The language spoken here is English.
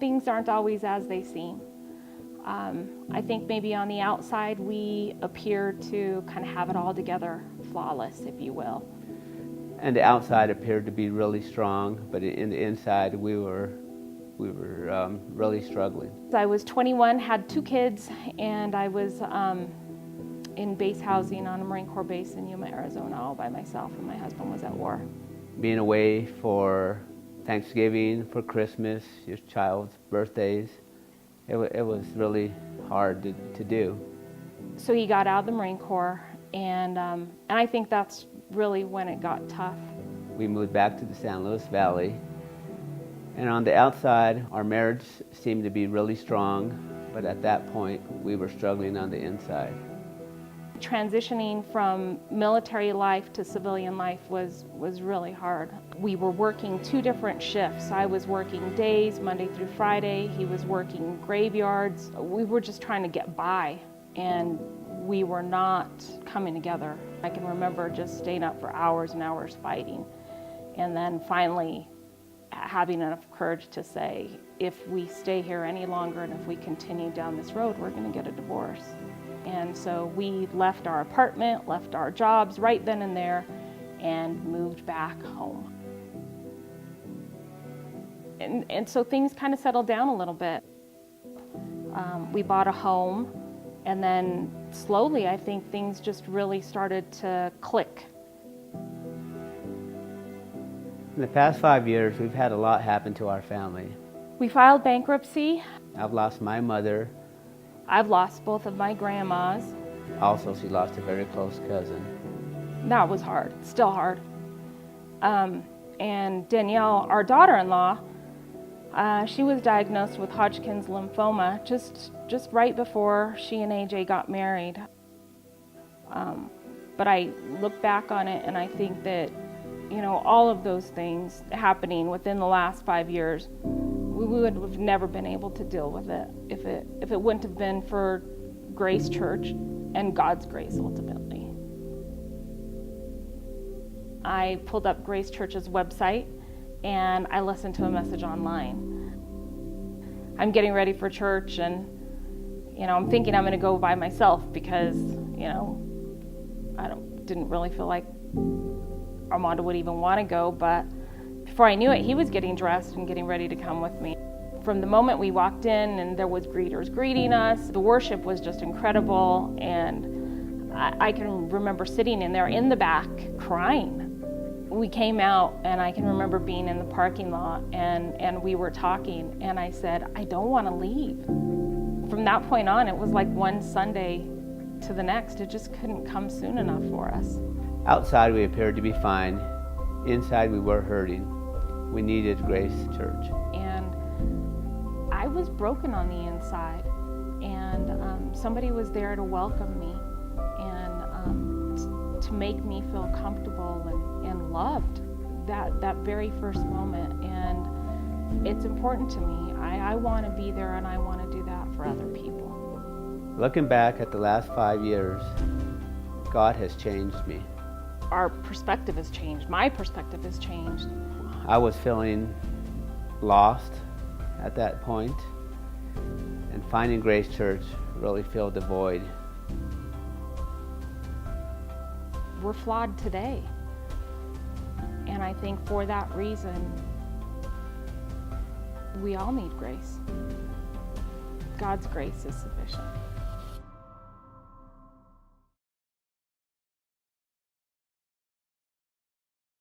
Things aren't always as they seem. I think maybe on the outside we appear to kind of have it all together, flawless, if you will. And the outside appeared to be really strong, but in the inside we were really struggling. I was 21, had 2 kids, and I was in base housing on a Marine Corps base in Yuma, Arizona, all by myself, and my husband was at war. Being away for Thanksgiving, for Christmas, your child's birthdays, it was really hard to do. So he got out of the Marine Corps, and I think that's really when it got tough. We moved back to the San Luis Valley, and on the outside, our marriage seemed to be really strong, but at that point, we were struggling on the inside. Transitioning from military life to civilian life was really hard. We were working 2 different shifts. I was working days, Monday through Friday. He was working graveyards. We were just trying to get by, and we were not coming together. I can remember just staying up for hours and hours fighting, and then finally having enough courage to say, if we stay here any longer and if we continue down this road, we're going to get a divorce. And so we left our apartment, left our jobs right then and there, and moved back home. And so things kind of settled down a little bit. We bought a home, and then slowly I think things just really started to click. In the past 5 years, we've had a lot happen to our family. We filed bankruptcy. I've lost my mother. I've lost both of my grandmas. Also, she lost a very close cousin. That was hard, still hard. And Danielle, our daughter-in-law, she was diagnosed with Hodgkin's lymphoma just right before she and AJ got married. But I look back on it and I think that, you know, all of those things happening within the last 5 years, we would have never been able to deal with it if it wouldn't have been for Grace Church and God's grace ultimately. I pulled up Grace Church's website and I listened to a message online. I'm getting ready for church, and you know, I'm thinking I'm going to go by myself because, you know, didn't really feel like Armando would even want to go, but before I knew it, he was getting dressed and getting ready to come with me. From the moment we walked in and there was greeters greeting us, the worship was just incredible, and I can remember sitting in there in the back crying. We came out and I can remember being in the parking lot and we were talking, and I said, I don't want to leave. From that point on, it was like one Sunday to the next. It just couldn't come soon enough for us. Outside we appeared to be fine. Inside we were hurting. We needed Grace Church. And I was broken on the inside, and somebody was there to welcome me and to make me feel comfortable and loved that very first moment. And it's important to me. I want to be there, and I want to do that for other people. Looking back at the last 5 years, God has changed me. Our perspective has changed. My perspective has changed. I was feeling lost at that point, and finding Grace Church really filled the void. We're flawed today, and I think for that reason, we all need grace. God's grace is sufficient.